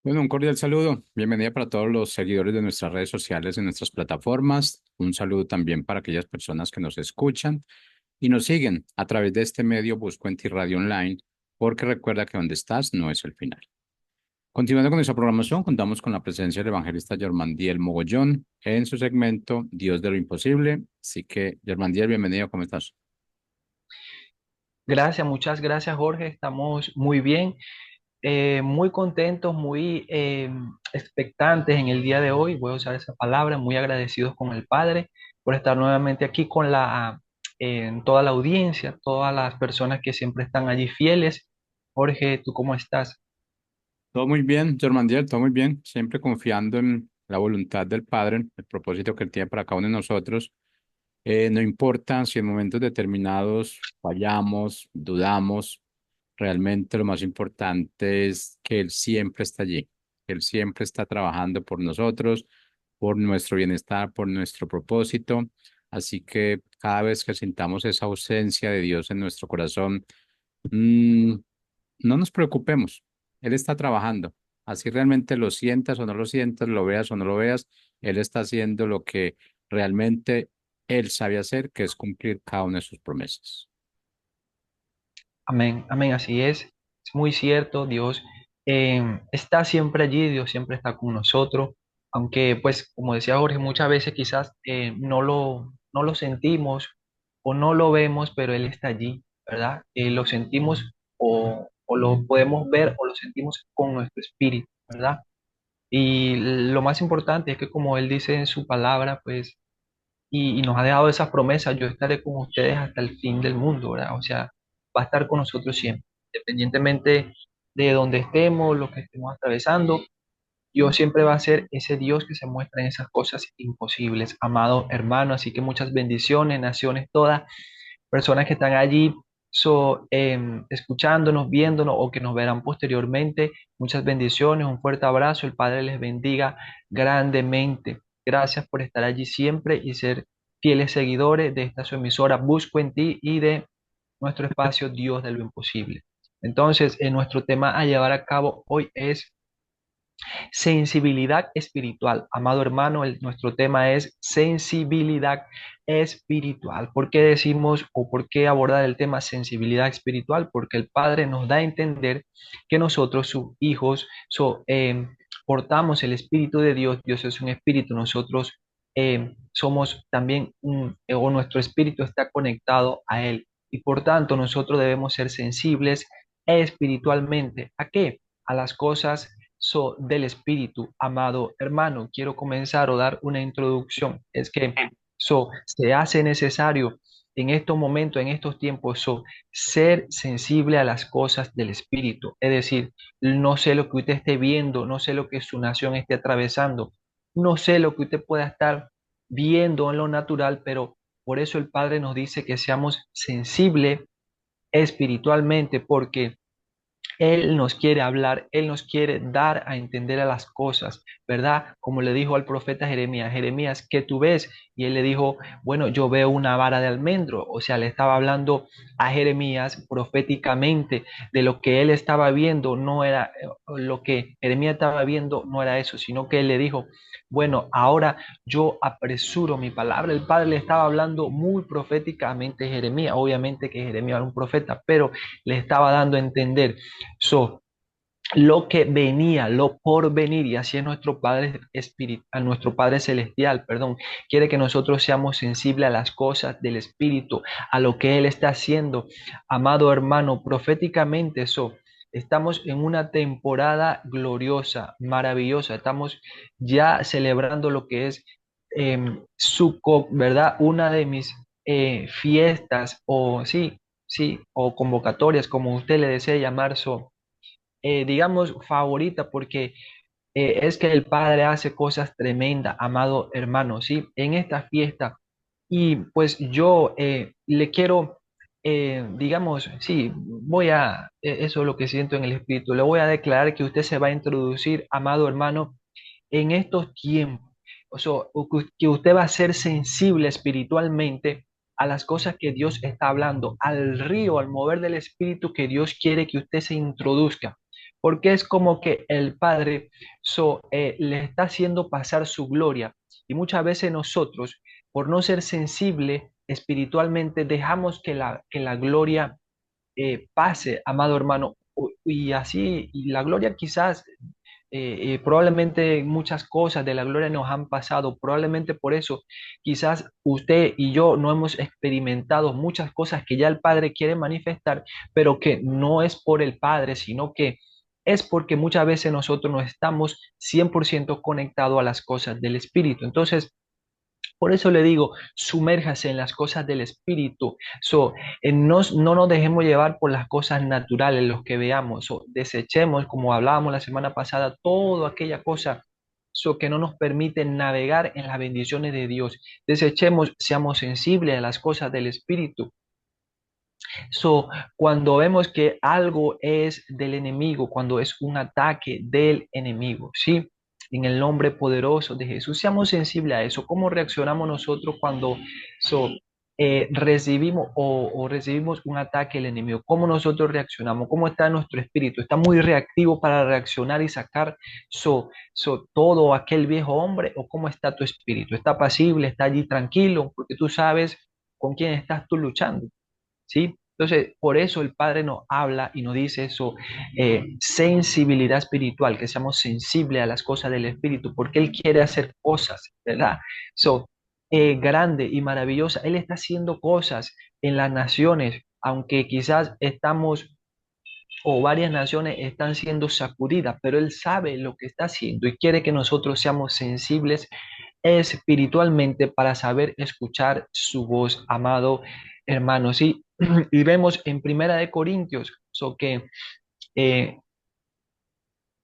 Bueno, un cordial saludo. Bienvenida para todos los seguidores de nuestras redes sociales y nuestras plataformas. Un saludo también para aquellas personas que nos escuchan y nos siguen a través de este medio Busco en Ti Radio Online, porque recuerda que donde estás no es el final. Continuando con nuestra programación, contamos con la presencia del evangelista Germandiel Mogollón en su segmento Dios de lo Imposible. Así que, Germandiel, bienvenido, ¿cómo estás? Gracias, muchas gracias, Jorge. Estamos muy bien, muy contentos, muy expectantes en el día de hoy. Voy a usar esa palabra, muy agradecidos con el Padre por estar nuevamente aquí con toda la audiencia, todas las personas que siempre están allí fieles. Jorge, ¿tú cómo estás? Todo muy bien, Germandiel, todo muy bien. Siempre confiando en la voluntad del Padre, el propósito que Él tiene para cada uno de nosotros. No importa si en momentos determinados fallamos, dudamos, realmente lo más importante es que Él siempre está allí, que Él siempre está trabajando por nosotros, por nuestro bienestar, por nuestro propósito. Así que cada vez que sintamos esa ausencia de Dios en nuestro corazón, mm, no nos preocupemos, Él está trabajando. Así realmente lo sientas o no lo sientas, lo veas o no lo veas, Él está haciendo lo que realmente Él sabe hacer, que es cumplir cada una de sus promesas. Amén, amén, así es. Es muy cierto, Dios está siempre allí, Dios siempre está con nosotros, aunque pues como decía Jorge, muchas veces quizás no lo sentimos o no lo vemos, pero Él está allí, ¿verdad? Lo sentimos o lo podemos ver o lo sentimos con nuestro espíritu, ¿verdad? Y lo más importante es que como Él dice en su palabra, pues y nos ha dejado esas promesas, yo estaré con ustedes hasta el fin del mundo, ¿verdad? O sea, va a estar con nosotros siempre, independientemente de donde estemos, lo que estemos atravesando, Dios siempre va a ser ese Dios que se muestra en esas cosas imposibles, amado hermano, así que muchas bendiciones, naciones todas, personas que están allí escuchándonos, viéndonos o que nos verán posteriormente, muchas bendiciones, un fuerte abrazo, el Padre les bendiga grandemente. Gracias por estar allí siempre y ser fieles seguidores de esta su emisora Busco en Ti y de nuestro espacio Dios de lo Imposible. Entonces, nuestro tema a llevar a cabo hoy es sensibilidad espiritual. Amado hermano, nuestro tema es sensibilidad espiritual. ¿Por qué decimos o por qué abordar el tema sensibilidad espiritual? Porque el Padre nos da a entender que nosotros, sus hijos, portamos el Espíritu de Dios. Dios es un espíritu, nosotros somos también o nuestro espíritu está conectado a Él. Y por tanto, nosotros debemos ser sensibles espiritualmente. ¿A qué? A las cosas del espíritu, amado hermano. Quiero comenzar o dar una introducción. Es que se hace necesario en estos momentos, en estos tiempos, ser sensible a las cosas del espíritu. Es decir, no sé lo que usted esté viendo, no sé lo que su nación esté atravesando, no sé lo que usted pueda estar viendo en lo natural, pero por eso el Padre nos dice que seamos sensibles espiritualmente, porque él nos quiere hablar, Él nos quiere dar a entender a las cosas, ¿verdad? Como le dijo al profeta Jeremías, Jeremías, ¿qué tú ves? Y él le dijo, bueno, yo veo una vara de almendro. O sea, le estaba hablando a Jeremías proféticamente de lo que él estaba viendo, no era lo que Jeremías estaba viendo, no era eso, sino que él le dijo, bueno, ahora yo apresuro mi palabra. El Padre le estaba hablando muy proféticamente a Jeremías, obviamente que Jeremías era un profeta, pero le estaba dando a entender. So, lo que venía, lo por venir, y así es nuestro Padre espiritual, nuestro Padre celestial, perdón, quiere que nosotros seamos sensibles a las cosas del Espíritu, a lo que Él está haciendo. Amado hermano, proféticamente estamos en una temporada gloriosa, maravillosa, estamos ya celebrando lo que es Sukkot, ¿verdad? Una de mis fiestas, o sí, sí, o convocatorias, como usted le desee llamar, digamos, favorita, porque es que el Padre hace cosas tremendas, amado hermano, ¿sí? En esta fiesta. Y pues yo le quiero, digamos, sí, eso es lo que siento en el Espíritu, le voy a declarar que usted se va a introducir, amado hermano, en estos tiempos. O sea, que usted va a ser sensible espiritualmente a las cosas que Dios está hablando, al río, al mover del Espíritu que Dios quiere que usted se introduzca. porque es como que el Padre le está haciendo pasar su gloria. Y muchas veces nosotros, por no ser sensibles espiritualmente, dejamos que la gloria pase, amado hermano. Y así, y la gloria quizás, probablemente muchas cosas de la gloria nos han pasado, probablemente por eso quizás usted y yo no hemos experimentado muchas cosas que ya el Padre quiere manifestar, pero que no es por el Padre, sino que es porque muchas veces nosotros no estamos 100% conectados a las cosas del Espíritu. Entonces, por eso le digo, sumérjase en las cosas del espíritu. No nos dejemos llevar por las cosas naturales, los que veamos. Desechemos, como hablábamos la semana pasada, toda aquella cosa que no nos permite navegar en las bendiciones de Dios. Desechemos, seamos sensibles a las cosas del espíritu. So, cuando vemos que algo es del enemigo, cuando es un ataque del enemigo, ¿sí? En el nombre poderoso de Jesús, seamos sensibles a eso. ¿Cómo reaccionamos nosotros cuando so, recibimos o recibimos un ataque del enemigo? ¿Cómo nosotros reaccionamos? ¿Cómo está nuestro espíritu? ¿Está muy reactivo para reaccionar y sacar todo aquel viejo hombre? ¿O cómo está tu espíritu? ¿Está pasible? ¿Está allí tranquilo? Porque tú sabes con quién estás tú luchando. ¿Sí? Entonces, por eso el Padre nos habla y nos dice eso, sensibilidad espiritual, que seamos sensibles a las cosas del Espíritu, porque Él quiere hacer cosas, ¿verdad? So, grande y maravillosa. Él está haciendo cosas en las naciones, aunque quizás estamos o varias naciones están siendo sacudidas, pero Él sabe lo que está haciendo y quiere que nosotros seamos sensibles espiritualmente para saber escuchar su voz, amado hermano. Sí, y vemos en Primera de Corintios, eh,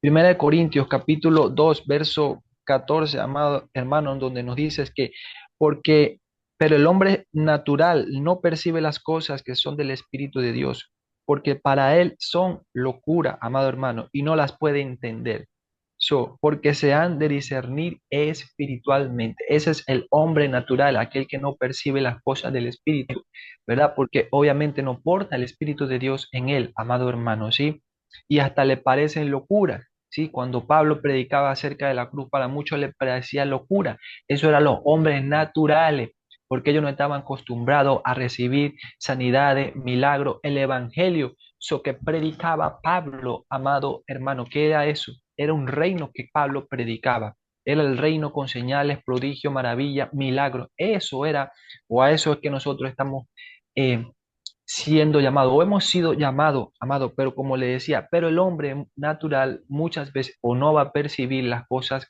Primera de Corintios capítulo 2 verso 14, amado hermano, en donde nos dice que porque, pero el hombre natural no percibe las cosas que son del Espíritu de Dios, porque para él son locura, amado hermano, y no las puede entender. Porque se han de discernir espiritualmente. Ese es el hombre natural, aquel que no percibe las cosas del Espíritu, ¿verdad? Porque obviamente no porta el Espíritu de Dios en él, amado hermano, ¿sí? Y hasta le parecen locuras. Sí, cuando Pablo predicaba acerca de la cruz, para muchos le parecía locura. Eso eran los hombres naturales, porque ellos no estaban acostumbrados a recibir sanidades, milagros, el evangelio. Eso que predicaba Pablo, amado hermano, ¿qué era eso? Era un reino que Pablo predicaba. Era el reino con señales, prodigio, maravilla, milagros. Eso era, o a eso es que nosotros estamos eh, siendo llamados, o hemos sido llamados, amado, pero como le decía, pero el hombre natural muchas veces o no va a percibir las cosas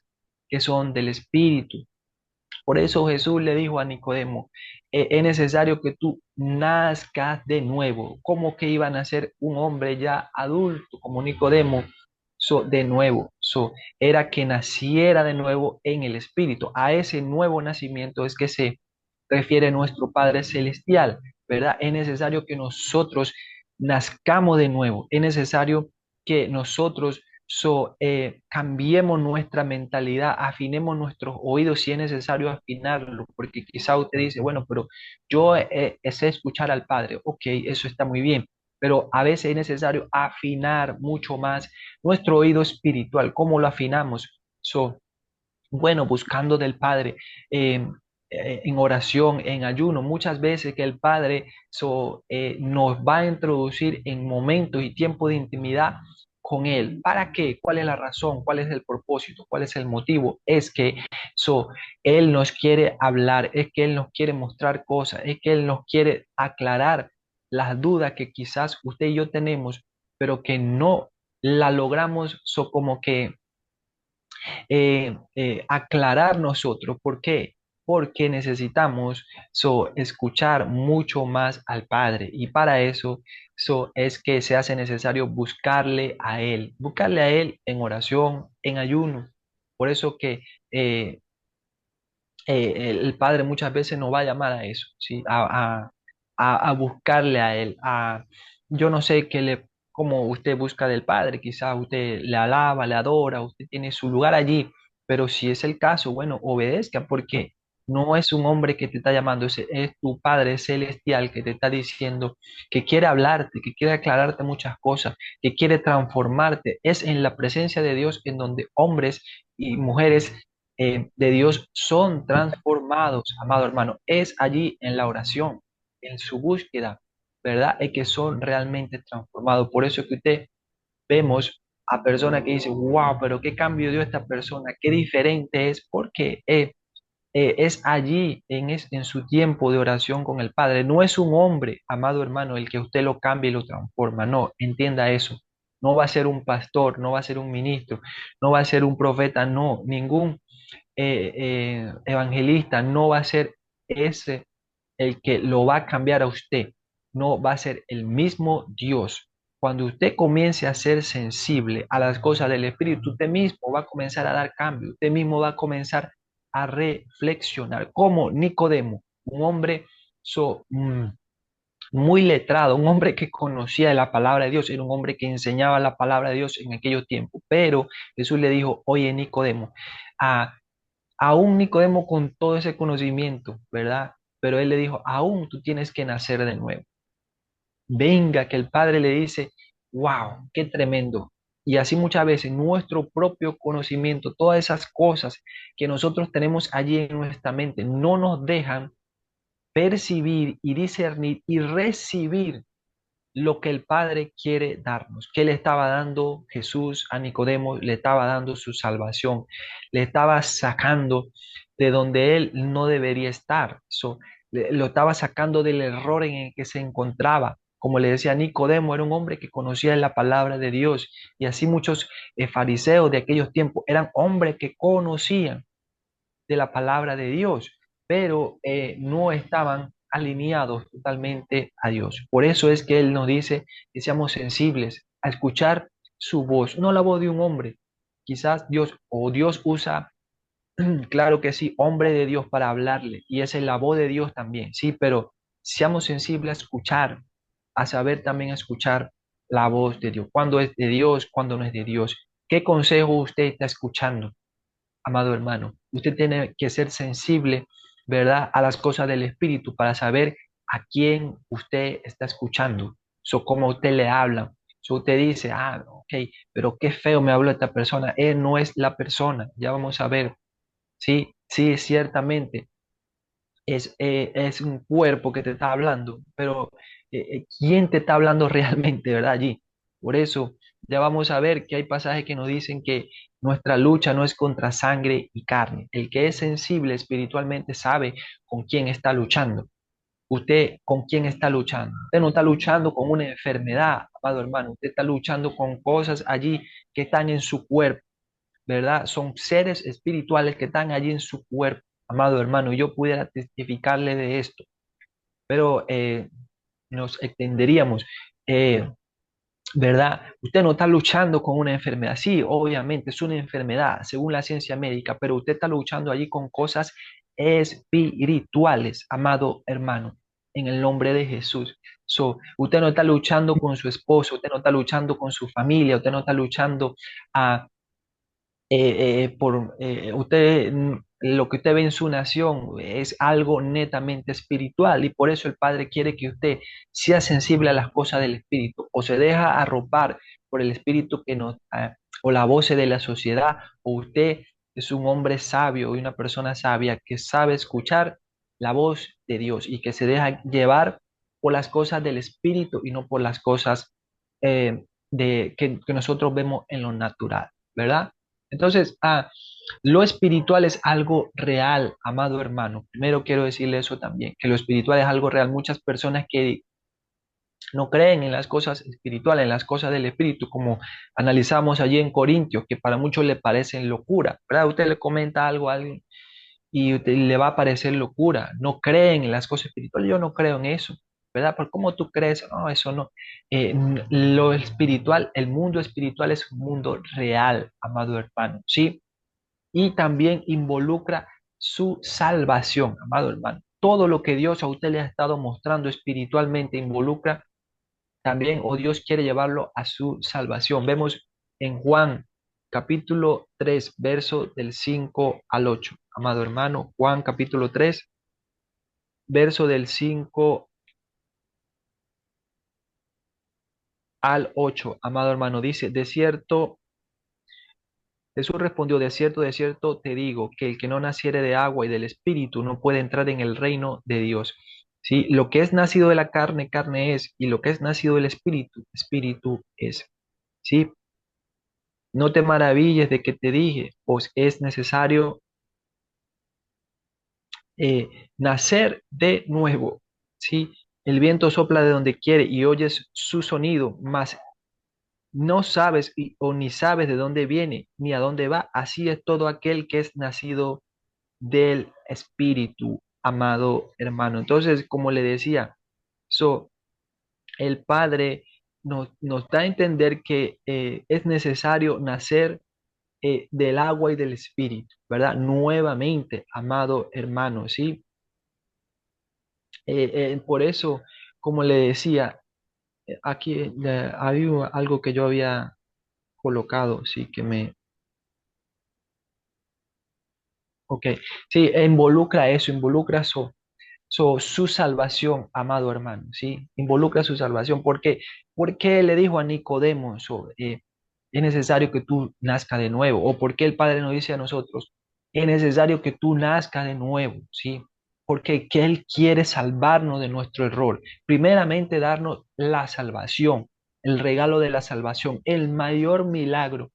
que son del espíritu. Por eso Jesús le dijo a Nicodemo, es necesario que tú nazcas de nuevo, como que iban a ser un hombre ya adulto como Nicodemo, de nuevo, era que naciera de nuevo en el Espíritu. A ese nuevo nacimiento es que se refiere nuestro Padre Celestial, ¿verdad? Es necesario que nosotros nazcamos de nuevo, es necesario que nosotros cambiemos nuestra mentalidad, afinemos nuestros oídos si es necesario afinarlo, porque quizá usted dice, bueno, pero yo sé escuchar al Padre, ok, eso está muy bien, pero a veces es necesario afinar mucho más nuestro oído espiritual. ¿Cómo lo afinamos? Bueno, buscando del Padre, eh, en oración, en ayuno, muchas veces que el Padre nos va a introducir en momentos y tiempos de intimidad con Él. ¿Para qué? ¿Cuál es la razón? ¿Cuál es el propósito? ¿Cuál es el motivo? Es que Él nos quiere hablar, es que Él nos quiere mostrar cosas, es que Él nos quiere aclarar las dudas que quizás usted y yo tenemos, pero que no la logramos como que aclarar nosotros. ¿Por qué? Porque necesitamos escuchar mucho más al Padre y para eso es que se hace necesario buscarle a Él en oración, en ayuno. Por eso que el Padre muchas veces nos va a llamar a eso, ¿sí? A buscarle a Él, yo no sé cómo usted busca del Padre, quizás usted le alaba, le adora, usted tiene su lugar allí, pero si es el caso, bueno, obedezca, porque No es un hombre que te está llamando, es tu Padre celestial que te está diciendo que quiere hablarte, que quiere aclararte muchas cosas, que quiere transformarte. Es en la presencia de Dios en donde hombres y mujeres de Dios son transformados, amado hermano. Es allí en la oración, en su búsqueda, ¿verdad? Es que son realmente transformados. Por eso es que usted vemos a personas que dicen, wow, pero qué cambio dio esta persona, qué diferente es, porque es allí en su tiempo de oración con el Padre. No es un hombre, amado hermano, el que usted lo cambie y lo transforma. No, entienda eso. No va a ser un pastor, no va a ser un ministro, no va a ser un profeta, no, ningún evangelista no va a ser ese el que lo va a cambiar a usted. No va a ser el mismo Dios. Cuando usted comience a ser sensible a las cosas del Espíritu, usted mismo va a comenzar a dar cambio, usted mismo va a comenzar a reflexionar, como Nicodemo, un hombre muy letrado, un hombre que conocía la palabra de Dios, era un hombre que enseñaba la palabra de Dios en aquellos tiempos. Pero Jesús le dijo, oye Nicodemo, a, aún Nicodemo con todo ese conocimiento, ¿verdad? Pero él le dijo, aún tú tienes que nacer de nuevo. Venga, que el Padre le dice, wow, qué tremendo. Y así muchas veces nuestro propio conocimiento, todas esas cosas que nosotros tenemos allí en nuestra mente, no nos dejan percibir y discernir y recibir lo que el Padre quiere darnos. ¿Qué le estaba dando Jesús a Nicodemo? Le estaba dando su salvación, le estaba sacando de donde él no debería estar. Lo estaba sacando del error en el que se encontraba. Como le decía Nicodemo, era un hombre que conocía la palabra de Dios, y así muchos fariseos de aquellos tiempos eran hombres que conocían de la palabra de Dios, pero no estaban alineados totalmente a Dios. Por eso es que Él nos dice que seamos sensibles a escuchar su voz, no la voz de un hombre. Quizás Dios o Dios usa, claro que sí, hombre de Dios para hablarle, y esa es la voz de Dios también, sí, pero seamos sensibles a escuchar, a saber también escuchar la voz de Dios, cuando es de Dios, cuando no es de Dios. ¿Qué consejo usted está escuchando? Amado hermano, usted tiene que ser sensible, ¿verdad?, a las cosas del Espíritu para saber a quién usted está escuchando. Cómo usted le habla. Usted dice, ah, ok, pero qué feo me habló esta persona. Él no es la persona. Ya vamos a ver. Sí, sí, ciertamente es un cuerpo que te está hablando, pero ¿quién te está hablando realmente, verdad? Allí. Por eso ya vamos a ver que hay pasajes que nos dicen que nuestra lucha no es contra sangre y carne. El que es sensible espiritualmente sabe con quién está luchando. Usted con quién está luchando. Usted no está luchando con una enfermedad, amado hermano. Usted está luchando con cosas allí que están en su cuerpo, ¿verdad? Son seres espirituales que están allí en su cuerpo, amado hermano. Y yo pudiera testificarle de esto, pero nos extenderíamos, eh, ¿verdad? Usted no está luchando con una enfermedad. Sí, obviamente es una enfermedad según la ciencia médica, pero usted está luchando allí con cosas espirituales, amado hermano, en el nombre de Jesús. Usted no está luchando con su esposo, usted no está luchando con su familia, usted no está luchando a usted, lo que usted ve en su nación es algo netamente espiritual, y por eso el Padre quiere que usted sea sensible a las cosas del Espíritu, o se deja arropar por el Espíritu que nos, o la voz de la sociedad, o usted es un hombre sabio y una persona sabia que sabe escuchar la voz de Dios y que se deja llevar por las cosas del Espíritu y no por las cosas que nosotros vemos en lo natural, ¿verdad? Entonces, lo espiritual es algo real, amado hermano. Primero quiero decirle eso también, que lo espiritual es algo real. Muchas personas que no creen en las cosas espirituales, en las cosas del espíritu, como analizamos allí en Corintios, que para muchos le parecen locura, ¿verdad? Usted le comenta algo a alguien y le va a parecer locura. No creen en las cosas espirituales. Yo no creo en eso, ¿verdad? ¿Por cómo tú crees? No, eso no. Lo espiritual, el mundo espiritual es un mundo real, amado hermano, ¿sí? Y también involucra su salvación, amado hermano. Todo lo que Dios a usted le ha estado mostrando espiritualmente involucra también, o Dios quiere llevarlo a su salvación. Vemos en Juan capítulo 3 verso del 5 al 8. Amado hermano, Juan capítulo 3 verso del 5 al 8. Amado hermano, dice, de cierto, Jesús respondió, de cierto te digo, que el que no naciere de agua y del Espíritu no puede entrar en el reino de Dios. ¿Sí? Lo que es nacido de la carne, carne es, y lo que es nacido del Espíritu, Espíritu es. ¿Sí? No te maravilles de que te dije, pues es necesario nacer de nuevo. ¿Sí? El viento sopla de donde quiere y oyes su sonido, mas no sabes o ni sabes de dónde viene ni a dónde va. Así es todo aquel que es nacido del Espíritu, amado hermano. Entonces, como le decía, el Padre nos da a entender que es necesario nacer del agua y del Espíritu, ¿verdad? Nuevamente, amado hermano, ¿sí? Por eso, como le decía, aquí había algo que yo había colocado, sí, ok, sí, involucra eso, involucra su salvación, amado hermano, ¿sí? Involucra su salvación. ¿Por qué le dijo a Nicodemo, es necesario que tú nazca de nuevo? ¿O por qué el Padre nos dice a nosotros, es necesario que tú nazca de nuevo, ¿sí? Porque que Él quiere salvarnos de nuestro error. Primeramente, darnos la salvación, el regalo de la salvación, el mayor milagro,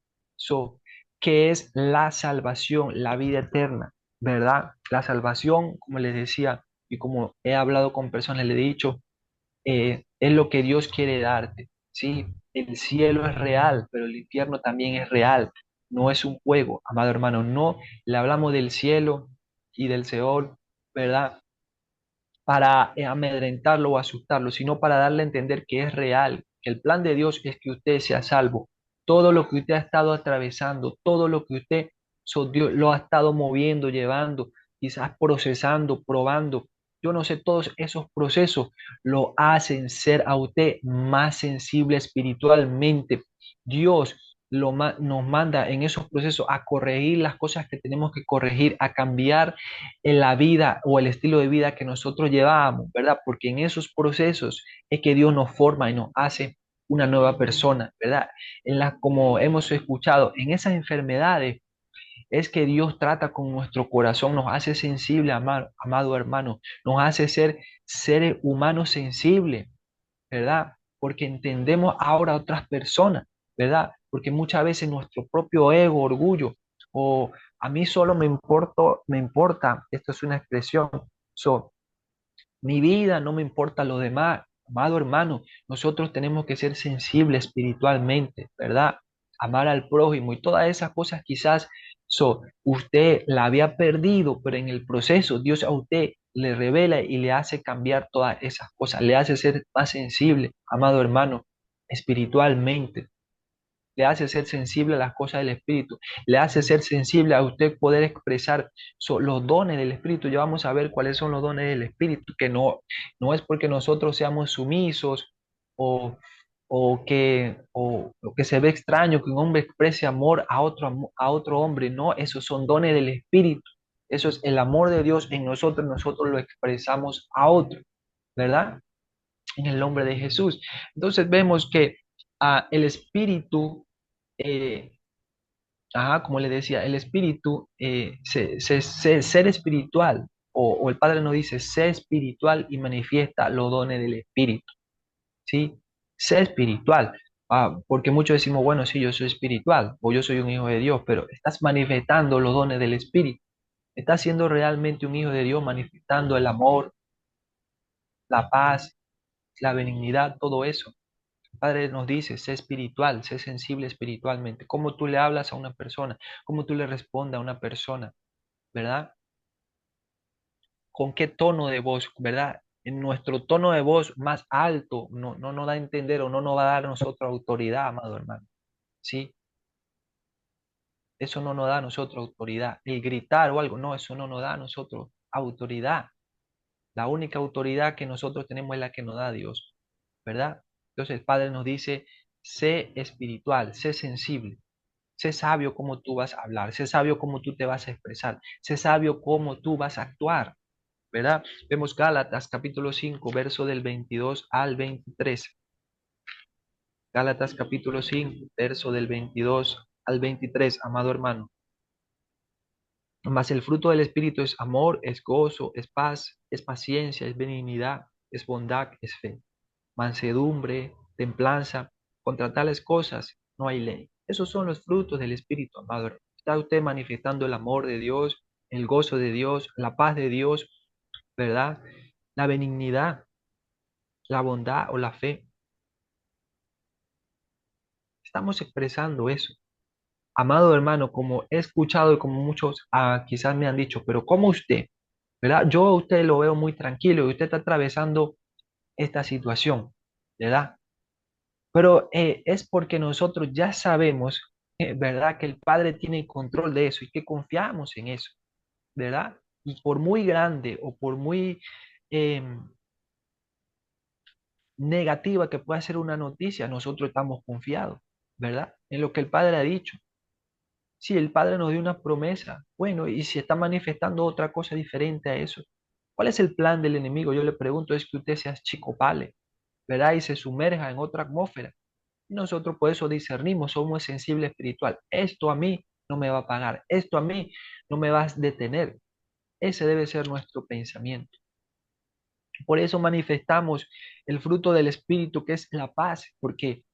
que es la salvación, la vida eterna, ¿verdad? La salvación, como les decía, y como he hablado con personas, le he dicho, es lo que Dios quiere darte, ¿sí? El cielo es real, pero el infierno también es real, no es un juego, amado hermano, no le hablamos del cielo y del Seol, ¿verdad? Para amedrentarlo o asustarlo, sino para darle a entender que es real, que el plan de Dios es que usted sea salvo. Todo lo que usted ha estado atravesando, todo lo que usted Dios lo ha estado moviendo, llevando, quizás procesando, probando. Yo no sé, todos esos procesos lo hacen ser a usted más sensible espiritualmente. Dios nos manda en esos procesos a corregir las cosas que tenemos que corregir, a cambiar en la vida o el estilo de vida que nosotros llevábamos, ¿verdad? Porque en esos procesos es que Dios nos forma y nos hace una nueva persona, ¿verdad? Como hemos escuchado, en esas enfermedades es que Dios trata con nuestro corazón, nos hace sensible, amado hermano, nos hace ser seres humanos sensibles, ¿verdad? Porque entendemos ahora a otras personas, ¿verdad? Porque muchas veces nuestro propio ego, orgullo, o a mí solo me importa, esto es una expresión, mi vida no me importa lo demás, amado hermano, nosotros tenemos que ser sensibles espiritualmente, ¿verdad? Amar al prójimo y todas esas cosas quizás usted la había perdido, pero en el proceso Dios a usted le revela y le hace cambiar todas esas cosas, le hace ser más sensible, amado hermano, espiritualmente, le hace ser sensible a las cosas del Espíritu, le hace ser sensible a usted poder expresar los dones del Espíritu. Ya vamos a ver cuáles son los dones del Espíritu, que no es porque nosotros seamos sumisos o, o que se ve extraño que un hombre exprese amor a otro hombre, no, esos son dones del Espíritu. Eso es el amor de Dios en nosotros, nosotros lo expresamos a otro, ¿verdad? En el nombre de Jesús. Entonces vemos que el Espíritu eh, como le decía, el espíritu, ser espiritual, o el Padre nos dice, sé espiritual y manifiesta los dones del espíritu, ¿sí? Sé espiritual. Porque muchos decimos, bueno, sí, yo soy espiritual, o yo soy un hijo de Dios, pero estás manifestando los dones del espíritu. Estás siendo realmente un hijo de Dios, manifestando el amor, la paz, la benignidad, todo eso. Padre nos dice, sé espiritual, sé sensible espiritualmente. Cómo tú le hablas a una persona, cómo tú le respondes a una persona, ¿verdad? ¿Con qué tono de voz, verdad? En nuestro tono de voz más alto no nos da a entender o no nos va a dar a nosotros autoridad, amado hermano. ¿Sí? Eso no nos da a nosotros autoridad. El gritar o algo, no, eso no nos da a nosotros autoridad. La única autoridad que nosotros tenemos es la que nos da Dios, ¿verdad? Entonces el Padre nos dice, sé espiritual, sé sensible. Sé sabio cómo tú vas a hablar, sé sabio cómo tú te vas a expresar, sé sabio cómo tú vas a actuar, ¿verdad? Vemos Gálatas capítulo 5 verso del 22 al 23. Gálatas capítulo 5 verso del 22 al 23, amado hermano. Mas el fruto del Espíritu es amor, es gozo, es paz, es paciencia, es benignidad, es bondad, es fe, mansedumbre, templanza. Contra tales cosas no hay ley. Esos son los frutos del Espíritu, amado. Está usted manifestando el amor de Dios, el gozo de Dios, la paz de Dios, ¿verdad? La benignidad, la bondad o la fe. Estamos expresando eso. Amado hermano, como he escuchado y como muchos quizás me han dicho, pero ¿cómo usted? ¿Verdad? Yo a usted lo veo muy tranquilo y usted está atravesando esta situación, ¿verdad? Pero es porque nosotros ya sabemos, ¿verdad? Que el Padre tiene control de eso y que confiamos en eso, ¿verdad? Y por muy grande o por muy eh, negativa que pueda ser una noticia, nosotros estamos confiados, ¿verdad? En lo que el Padre ha dicho. Si el Padre nos dio una promesa, bueno, y si está manifestando otra cosa diferente a eso, ¿cuál es el plan del enemigo? Yo le pregunto, es que usted sea chicopale, ¿verdad? Y se sumerja en otra atmósfera. Y nosotros por eso discernimos, somos sensibles espiritual. Esto a mí no me va a pagar, esto a mí no me va a detener. Ese debe ser nuestro pensamiento. Por eso manifestamos el fruto del Espíritu, que es la paz, porque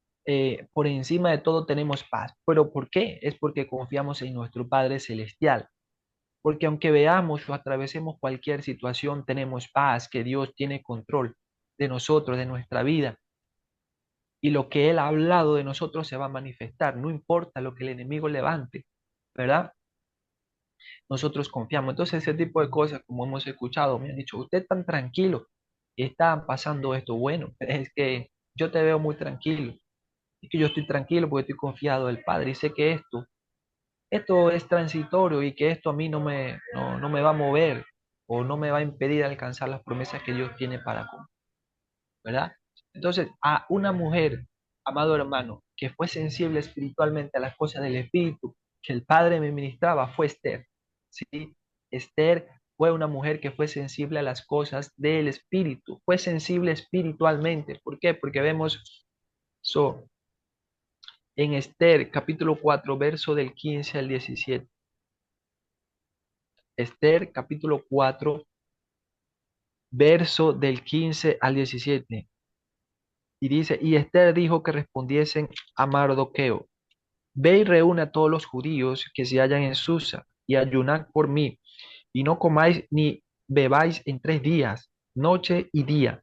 por encima de todo tenemos paz. ¿Pero por qué? Es porque confiamos en nuestro Padre Celestial. Porque aunque veamos o atravesemos cualquier situación, tenemos paz, que Dios tiene control de nosotros, de nuestra vida. Y lo que Él ha hablado de nosotros se va a manifestar, no importa lo que el enemigo levante, ¿verdad? Nosotros confiamos. Entonces, ese tipo de cosas, como hemos escuchado, me han dicho, usted tan tranquilo, está pasando esto. Bueno, es que yo te veo muy tranquilo. Es que yo estoy tranquilo porque estoy confiado del Padre y sé que esto es transitorio y que esto a mí no me va a mover o no me va a impedir alcanzar las promesas que Dios tiene para conmigo, ¿verdad? Entonces, a una mujer, amado hermano, que fue sensible espiritualmente a las cosas del Espíritu, que el Padre me ministraba, fue Esther, ¿sí? Esther fue una mujer que fue sensible a las cosas del Espíritu, fue sensible espiritualmente. ¿Por qué? Porque vemos eso en Esther capítulo 4 verso del 15 al 17. Esther capítulo 4 verso del 15 al 17. Y dice, y Esther dijo que respondiesen a Mardoqueo, ve y reúne a todos los judíos que se hallan en Susa, y ayunad por mí, y no comáis ni bebáis en 3 días, noche y día.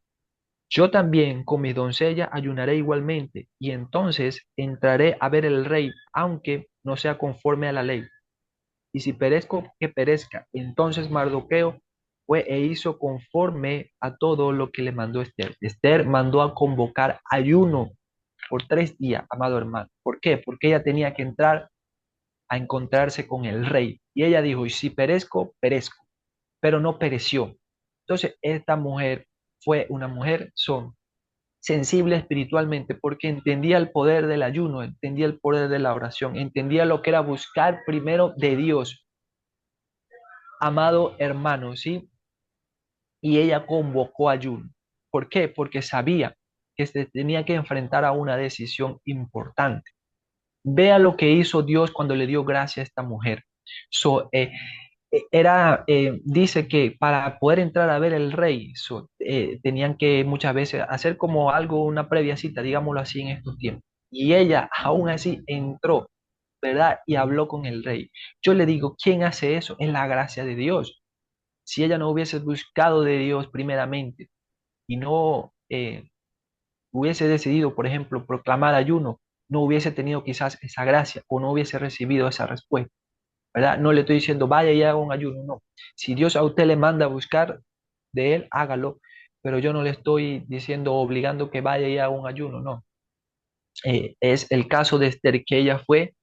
Yo también con mis doncellas ayunaré igualmente, y entonces entraré a ver el rey, aunque no sea conforme a la ley. Y si perezco, que perezca. Entonces Mardoqueo fue e hizo conforme a todo lo que le mandó Esther. Esther mandó a convocar ayuno por 3 días, amado hermano. ¿Por qué? Porque ella tenía que entrar a encontrarse con el rey. Y ella dijo, y si perezco, perezco. Pero no pereció. Entonces, esta mujer fue una mujer sensible espiritualmente porque entendía el poder del ayuno, entendía el poder de la oración, entendía lo que era buscar primero de Dios, amado hermano, ¿sí? Y ella convocó ayuno. ¿Por qué? Porque sabía que se tenía que enfrentar a una decisión importante. Vea lo que hizo Dios cuando le dio gracia a esta mujer. Dice que para poder entrar a ver el rey, tenían que muchas veces hacer como algo, una previa cita, digámoslo así en estos tiempos. Y ella aún así entró, ¿verdad? Y habló con el rey. Yo le digo, ¿quién hace eso? Es la gracia de Dios. Si ella no hubiese buscado de Dios primeramente y no hubiese decidido, por ejemplo, proclamar ayuno, no hubiese tenido quizás esa gracia o no hubiese recibido esa respuesta, ¿verdad? No le estoy diciendo vaya y haga un ayuno, no. Si Dios a usted le manda a buscar de él, hágalo, pero yo no le estoy diciendo obligando que vaya y haga un ayuno, no. Es el caso de Esther, que ella fue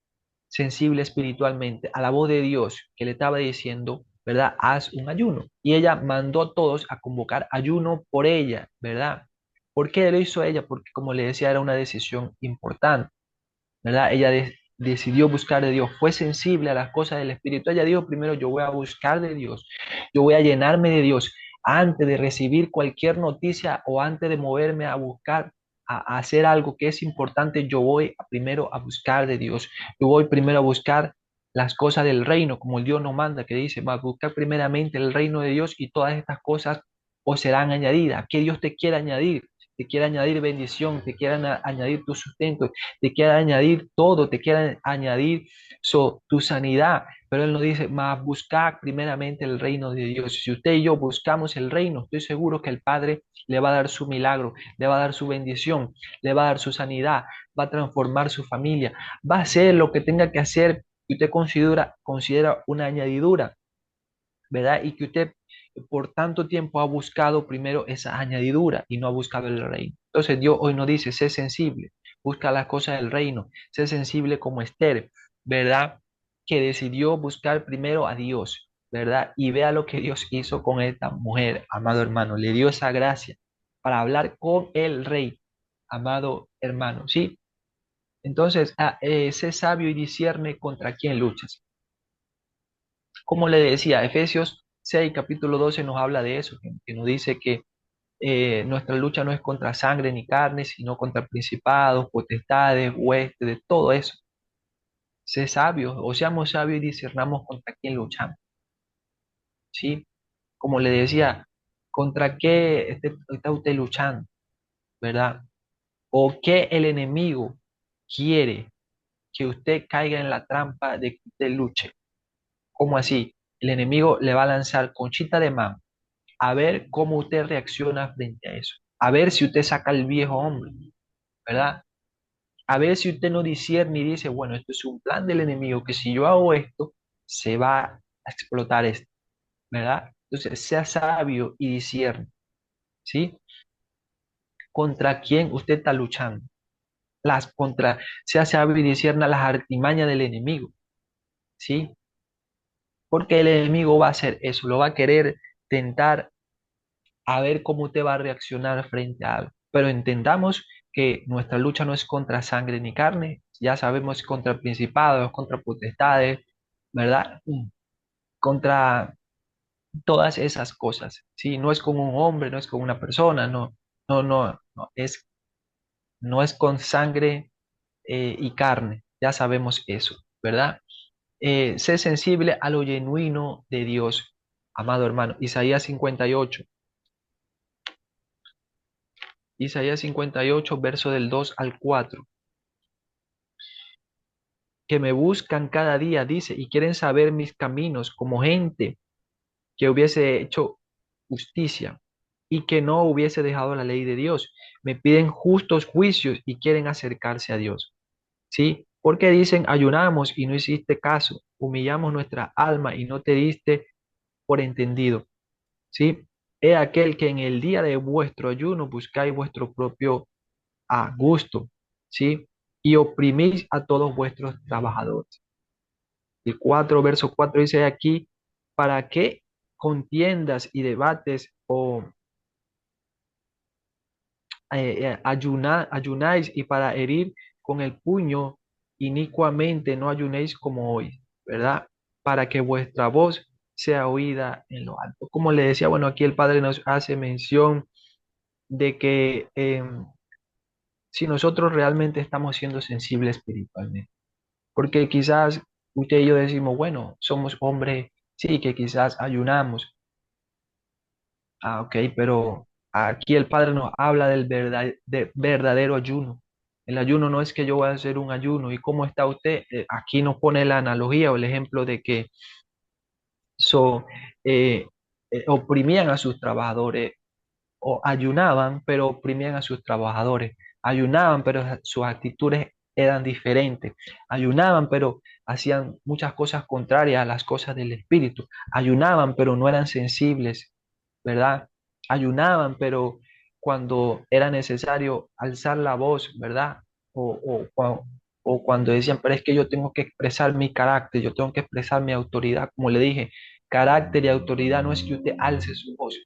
sensible espiritualmente a la voz de Dios que le estaba diciendo, ¿verdad? Haz un ayuno. Y ella mandó a todos a convocar ayuno por ella, ¿verdad? ¿Por qué lo hizo ella? Porque como le decía, era una decisión importante, ¿verdad? Ella decidió buscar de Dios, fue sensible a las cosas del Espíritu. Ella dijo primero, yo voy a buscar de Dios, yo voy a llenarme de Dios antes de recibir cualquier noticia o antes de moverme a buscar, a hacer algo que es importante. Yo voy primero a buscar de Dios, yo voy primero a buscar las cosas del reino, como el Dios nos manda, que dice, va a buscar primeramente el reino de Dios y todas estas cosas os serán añadidas. ¿Qué Dios te quiere añadir? Te quiere añadir bendición, te quiere añadir tu sustento, te quiere añadir todo, te quiere añadir tu sanidad. Pero Él nos dice, más buscar primeramente el reino de Dios. Si usted y yo buscamos el reino, estoy seguro que el Padre le va a dar su milagro, le va a dar su bendición, le va a dar su sanidad, va a transformar su familia, va a hacer lo que tenga que hacer que usted considera una añadidura, ¿verdad? Y que usted por tanto tiempo ha buscado primero esa añadidura y no ha buscado el reino. Entonces Dios hoy nos dice, sé sensible, busca las cosas del reino, sé sensible como Esther, ¿verdad? Que decidió buscar primero a Dios, ¿verdad? Y vea lo que Dios hizo con esta mujer, amado hermano, le dio esa gracia para hablar con el rey, amado hermano, ¿sí? Entonces, sé sabio y discierne contra quién luchas. Como le decía, Efesios 6, capítulo 12 nos habla de eso, que nos dice que nuestra lucha no es contra sangre ni carne, sino contra principados, potestades, huestes, de todo eso. Sé sabios, o seamos sabios y discernamos contra quién luchamos, ¿sí? Como le decía, ¿contra qué está usted luchando, verdad? ¿O qué el enemigo quiere que usted caiga en la trampa de que usted luche? ¿Cómo así? El enemigo le va a lanzar conchita de mano a ver cómo usted reacciona frente a eso, a ver si usted saca el viejo hombre, ¿verdad? A ver si usted no discierne y dice, bueno, esto es un plan del enemigo, que si yo hago esto, se va a explotar esto, ¿verdad? Entonces, sea sabio y discierne, ¿sí? ¿Contra quién usted está luchando? Sea sabio y discierna las artimañas del enemigo, ¿sí? Porque el enemigo va a hacer eso, lo va a querer tentar a ver cómo usted va a reaccionar frente a algo. Pero entendamos que nuestra lucha no es contra sangre ni carne, ya sabemos contra principados, contra potestades, ¿verdad? Contra todas esas cosas, ¿sí? No es con un hombre, no es con una persona, no, no es con sangre y carne, ya sabemos eso, ¿verdad? Sé sensible a lo genuino de Dios, amado hermano. Isaías 58, verso del 2 al 4, que me buscan cada día, dice, y quieren saber mis caminos como gente que hubiese hecho justicia y que no hubiese dejado la ley de Dios. Me piden justos juicios y quieren acercarse a Dios. ¿Sí? Porque dicen, ayunamos y no hiciste caso, humillamos nuestra alma y no te diste por entendido. ¿Sí? He aquel que en el día de vuestro ayuno buscáis vuestro propio gusto, ¿sí? Y oprimís a todos vuestros trabajadores. El 4 verso 4 dice aquí, ¿para qué contiendas y debates o ayunáis y para herir con el puño inicuamente no ayunéis como hoy, ¿verdad? Para que vuestra voz sea oída en lo alto. Como le decía, bueno, aquí el Padre nos hace mención de que si nosotros realmente estamos siendo sensibles espiritualmente, porque quizás usted y yo decimos, bueno, somos hombres, sí, que quizás ayunamos, ok, pero aquí el Padre nos habla de verdadero ayuno. El ayuno no es que yo voy a hacer un ayuno. ¿Y cómo está usted? Aquí nos pone la analogía o el ejemplo de que so, eh, oprimían a sus trabajadores o ayunaban, pero oprimían a sus trabajadores. Ayunaban, pero sus actitudes eran diferentes. Ayunaban, pero hacían muchas cosas contrarias a las cosas del espíritu. Ayunaban, pero no eran sensibles, ¿verdad? Ayunaban, pero cuando era necesario alzar la voz, ¿verdad? O cuando decían, pero es que yo tengo que expresar mi carácter, yo tengo que expresar mi autoridad, como le dije, carácter y autoridad no es que usted alce su voz,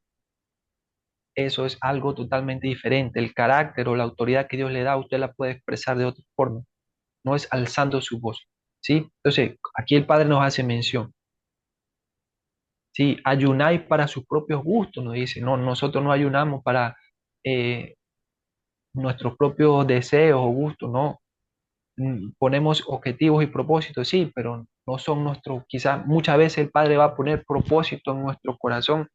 eso es algo totalmente diferente. El carácter o la autoridad que Dios le da, usted la puede expresar de otra forma. no es alzando su voz, ¿sí? Entonces, aquí el Padre nos hace mención, ¿sí? Ayunáis para sus propios gustos, nos dice, no, nosotros no ayunamos para eh, nuestros propios deseos o gustos, no. Ponemos objetivos y propósitos, sí, pero no son nuestros, quizás muchas veces el Padre va a poner propósitos en nuestro corazón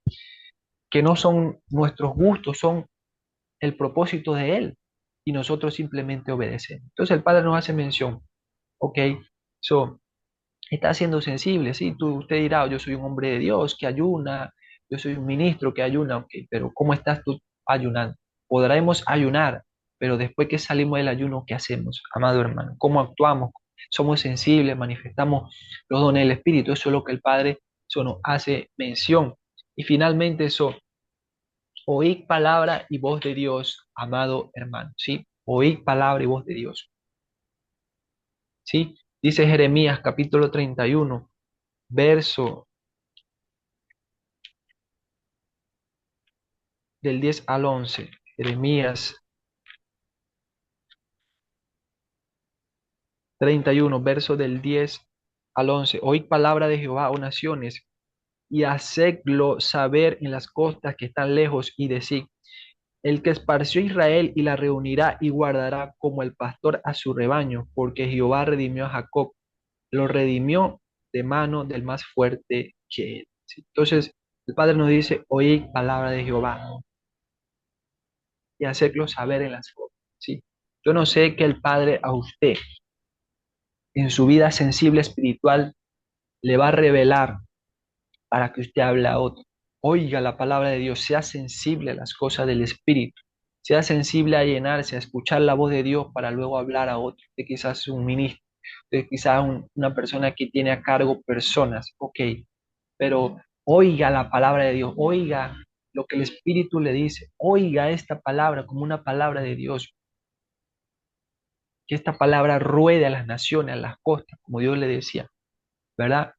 que no son nuestros gustos, son el propósito de Él y nosotros simplemente obedecemos. Entonces el Padre nos hace mención, ok, so, está siendo sensible, sí, usted dirá, yo soy un hombre de Dios que ayuna, yo soy un ministro que ayuna, ok, pero ¿cómo estás tú ayunando? Podremos ayunar, pero después que salimos del ayuno, ¿qué hacemos, amado hermano? ¿Cómo actuamos? ¿Somos sensibles? ¿Manifestamos los dones del Espíritu? Eso es lo que el Padre eso nos hace mención. Y finalmente eso, oíd palabra y voz de Dios, amado hermano, ¿sí? Oíd palabra y voz de Dios, ¿sí? Dice Jeremías capítulo 31 verso del 10 al 11. Jeremías 31 verso del 10 al 11. Oíd palabra de Jehová, oh naciones, y hacedlo saber en las costas que están lejos, y decid, el que esparció a Israel y la reunirá y guardará como el pastor a su rebaño, porque Jehová redimió a Jacob, lo redimió de mano del más fuerte que él. ¿Sí? Entonces, el Padre nos dice, oíd palabra de Jehová y hacedlo saber en las costas. ¿Sí? Yo no sé que el Padre a usted en su vida sensible espiritual le va a revelar para que usted hable a otro. Oiga la palabra de Dios, sea sensible a las cosas del Espíritu, sea sensible a llenarse, a escuchar la voz de Dios para luego hablar a otro. Usted quizás es un ministro, usted quizás una persona que tiene a cargo personas, ok, pero oiga la palabra de Dios, oiga lo que el Espíritu le dice, oiga esta palabra como una palabra de Dios, que esta palabra ruede a las naciones, a las costas, como Dios le decía, ¿verdad?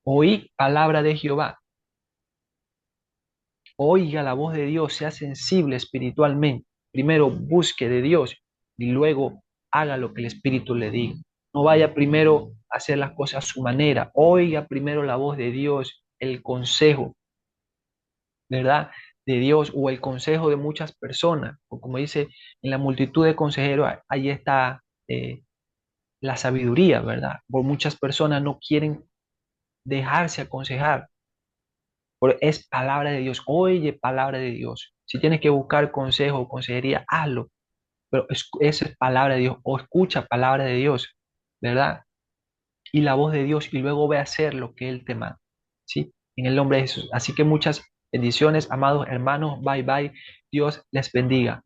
Oí palabra de Jehová, oiga la voz de Dios, sea sensible espiritualmente. Primero busque de Dios y luego haga lo que el Espíritu le diga. No vaya primero a hacer las cosas a su manera, oiga primero la voz de Dios, el consejo, ¿verdad? De Dios o el consejo de muchas personas, o como dice, en la multitud de consejeros, ahí está la sabiduría, ¿verdad? Por muchas personas no quieren dejarse aconsejar, es palabra de Dios, oye palabra de Dios. Si tienes que buscar consejo o consejería, hazlo, pero esa es palabra de Dios, o escucha palabra de Dios, ¿verdad? Y la voz de Dios, y luego ve a hacer lo que Él te manda, ¿sí? En el nombre de Jesús. Así que muchas bendiciones, amados hermanos, bye bye, Dios les bendiga.